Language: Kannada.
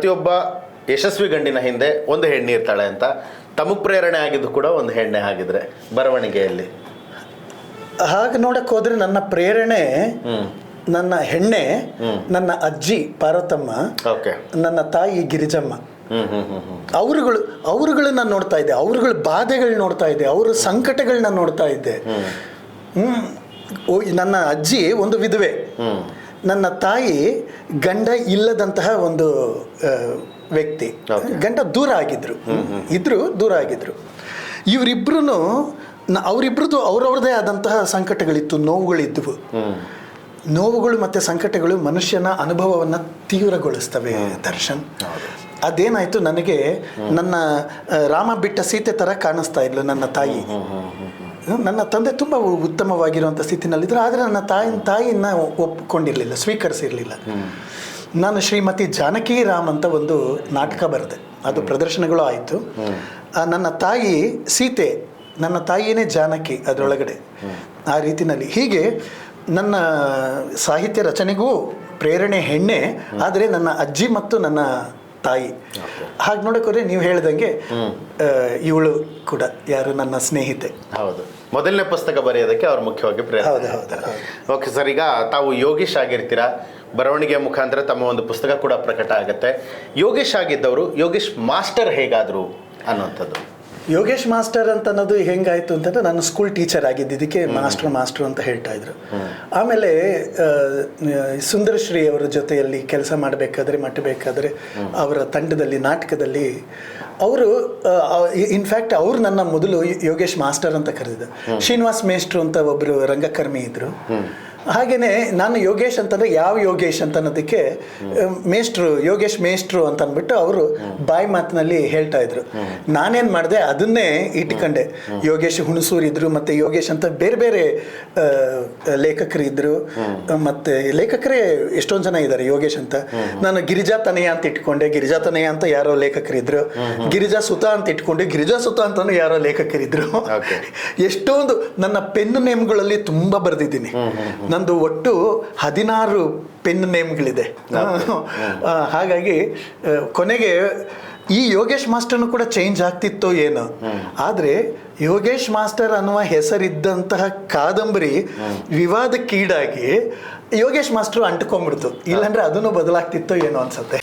ಪ್ರತಿಯೊಬ್ಬ ಯಶಸ್ವಿ ಗಂಡಿನ ಹಿಂದೆ ಒಂದು ಹೆಣ್ಣು ಇರ್ತಾಳೆ ಅಂತ ತಮಗೆ ಪ್ರೇರಣೆ ಆಗಿದ್ದು ಕೂಡ ಒಂದು ಹೆಣ್ಣೆ ಆಗಿದ್ರೆ ಬರವಣಿಗೆಯಲ್ಲಿ. ಹಾಗೆ ನೋಡಕ್ಕೆ ಹೋದ್ರೆ ನನ್ನ ಪ್ರೇರಣೆ ನನ್ನ ಹೆಣ್ಣೆ, ನನ್ನ ಅಜ್ಜಿ ಪಾರ್ವತಮ್ಮ, ನನ್ನ ತಾಯಿ ಗಿರಿಜಮ್ಮ. ಅವರುಗಳನ್ನ ನೋಡ್ತಾ ಇದ್ದೆ, ಅವರುಗಳ ಬಾಧೆಗಳು ನೋಡ್ತಾ ಇದ್ದೆ, ಅವರ ಸಂಕಟಗಳನ್ನ ನೋಡ್ತಾ ಇದ್ದೆ. ನನ್ನ ಅಜ್ಜಿ ಒಂದು ವಿಧವೆ, ನನ್ನ ತಾಯಿ ಗಂಡ ಇಲ್ಲದಂತಹ ಒಂದು ವ್ಯಕ್ತಿ. ಗಂಡ ದೂರ ಆಗಿದ್ರು, ದೂರ ಆಗಿದ್ರು. ಇವರಿಬ್ರು ಅವರಿಬ್ರದ್ದು ಅವ್ರವ್ರದೇ ಆದಂತಹ ಸಂಕಟಗಳಿತ್ತು, ನೋವುಗಳಿದ್ವು. ನೋವುಗಳು ಮತ್ತು ಸಂಕಟಗಳು ಮನುಷ್ಯನ ಅನುಭವವನ್ನು ತೀವ್ರಗೊಳಿಸ್ತವೆ ದರ್ಶನ್. ಅದೇನಾಯಿತು, ನನಗೆ ನನ್ನ ರಾಮ ಬಿಟ್ಟ ಸೀತೆ ಥರ ಕಾಣಿಸ್ತಾ ಇದ್ಲು ನನ್ನ ತಾಯಿ. ನನ್ನ ತಂದೆ ತುಂಬ ಉತ್ತಮವಾಗಿರುವಂಥ ಸ್ಥಿತಿನಲ್ಲಿದ್ದರು, ಆದರೆ ನನ್ನ ತಾಯಿನ ಒಪ್ಕೊಂಡಿರಲಿಲ್ಲ, ಸ್ವೀಕರಿಸಿರಲಿಲ್ಲ. ನಾನು ಶ್ರೀಮತಿ ಜಾನಕಿ ರಾಮ್ ಅಂತ ಒಂದು ನಾಟಕ ಬರೆದೆ, ಅದು ಪ್ರದರ್ಶನಗಳು ಆಯಿತು. ನನ್ನ ತಾಯಿ ಸೀತೆ, ನನ್ನ ತಾಯಿಯೇ ಜಾನಕಿ ಅದರೊಳಗಡೆ. ಆ ರೀತಿಯಲ್ಲಿ ಹೀಗೆ ನನ್ನ ಸಾಹಿತ್ಯ ರಚನೆಗೂ ಪ್ರೇರಣೆ ಹೆಣ್ಣೆ, ಆದರೆ ನನ್ನ ಅಜ್ಜಿ ಮತ್ತು ನನ್ನ ತಾಯಿ. ಹಾಗೆ ನೋಡೋಕೆ ನೀವು ಹೇಳ್ದಂಗೆ ಇವಳು ಕೂಡ ಯಾರು ನನ್ನ ಸ್ನೇಹಿತೆ. ಹೌದು, ಮೊದಲನೇ ಪುಸ್ತಕ ಬರೆಯೋದಕ್ಕೆ ಅವ್ರು ಮುಖ್ಯವಾಗಿ ಪ್ರೇರಣೆ. ಹೌದು. ಓಕೆ ಸರ್, ಈಗ ತಾವು ಯೋಗೀಶ್ ಆಗಿರ್ತೀರಾ, ಬರವಣಿಗೆ ಮುಖಾಂತರ ತಮ್ಮ ಒಂದು ಪುಸ್ತಕ ಕೂಡ ಪ್ರಕಟ ಆಗುತ್ತೆ. ಯೋಗೀಶ್ ಆಗಿದ್ದವರು ಯೋಗೀಶ್ ಮಾಸ್ಟರ್ ಹೇಗಾದರು ಅನ್ನೋಂಥದ್ದು. ಯೋಗೇಶ್ ಮಾಸ್ಟರ್ ಅಂತ ಅನ್ನೋದು ಹೆಂಗಾಯಿತು ಅಂತಂದರೆ, ನಾನು ಸ್ಕೂಲ್ ಟೀಚರ್ ಆಗಿದ್ದಕ್ಕೆ ಮಾಸ್ಟ್ರು ಅಂತ ಹೇಳ್ತಾ ಇದ್ರು. ಆಮೇಲೆ ಸುಂದರಶ್ರೀ ಅವರ ಜೊತೆಯಲ್ಲಿ ಕೆಲಸ ಮಾಡಬೇಕಾದ್ರೆ ಅವರ ತಂಡದಲ್ಲಿ ನಾಟಕದಲ್ಲಿ ಅವರು ಇನ್ಫ್ಯಾಕ್ಟ್ ಅವರು ನನ್ನ ಮೊದಲು ಯೋಗೇಶ್ ಮಾಸ್ಟರ್ ಅಂತ ಕರೆದಿದ್ದರು. ಶ್ರೀನಿವಾಸ್ ಮೇಷ್ಟ್ರು ಅಂತ ಒಬ್ಬರು ರಂಗಕರ್ಮಿ ಇದ್ದರು. ಹಾಗೆಯೇ ನಾನು ಯೋಗೇಶ್ ಅಂತಂದರೆ ಯಾವ ಯೋಗೇಶ್ ಅಂತ ಅನ್ನೋದಕ್ಕೆ ಮೇಷ್ಟ್ರು, ಯೋಗೇಶ್ ಮೇಷ್ಟ್ರು ಅಂತ ಅಂದ್ಬಿಟ್ಟು ಅವರು ಬಾಯಿ ಮಾತಿನಲ್ಲಿ ಹೇಳ್ತಾ ಇದ್ರು. ನಾನೇನು ಮಾಡಿದೆ, ಅದನ್ನೇ ಇಟ್ಕೊಂಡೆ. ಯೋಗೇಶ್ ಹುಣಸೂರು ಇದ್ರು, ಮತ್ತು ಯೋಗೇಶ್ ಅಂತ ಬೇರೆ ಬೇರೆ ಲೇಖಕರು ಇದ್ದರು, ಮತ್ತು ಲೇಖಕರೇ ಎಷ್ಟೊಂದು ಜನ ಇದ್ದಾರೆ ಯೋಗೇಶ್ ಅಂತ. ನಾನು ಗಿರಿಜಾ ತನಯ ಅಂತ ಇಟ್ಕೊಂಡೆ, ಗಿರಿಜಾ ತನಯ ಅಂತ ಯಾರೋ ಲೇಖಕರಿದ್ರು. ಗಿರಿಜಾ ಸುತ ಅಂತ ಇಟ್ಕೊಂಡೆ, ಗಿರಿಜಾ ಸುತ ಅಂತಾನು ಯಾರೋ ಲೇಖಕರಿದ್ರು. ಎಷ್ಟೊಂದು ನನ್ನ ಪೆನ್ ನೇಮ್ಗಳಲ್ಲಿ ತುಂಬ ಬರೆದಿದ್ದೀನಿ. ನಂದು ಒಟ್ಟು 16 ಪೆನ್ ನೇಮ್ಗಳಿದೆ. ಹಾಗಾಗಿ ಕೊನೆಗೆ ಈ ಯೋಗೇಶ್ ಮಾಸ್ಟರ್ನು ಕೂಡ ಚೇಂಜ್ ಆಗ್ತಿತ್ತೋ ಏನೋ, ಆದರೆ ಯೋಗೇಶ್ ಮಾಸ್ಟರ್ ಅನ್ನುವ ಹೆಸರಿದ್ದಂತಹ ಕಾದಂಬರಿ ವಿವಾದಕ್ಕೀಡಾಗಿ ಯೋಗೇಶ್ ಮಾಸ್ಟರ್ ಅಂಟ್ಕೊಂಡ್ಬಿಡ್ತು. ಇಲ್ಲಾಂದ್ರೆ ಅದನ್ನು ಬದಲಾಗ್ತಿತ್ತೋ ಏನೋ ಅನ್ಸುತ್ತೆ.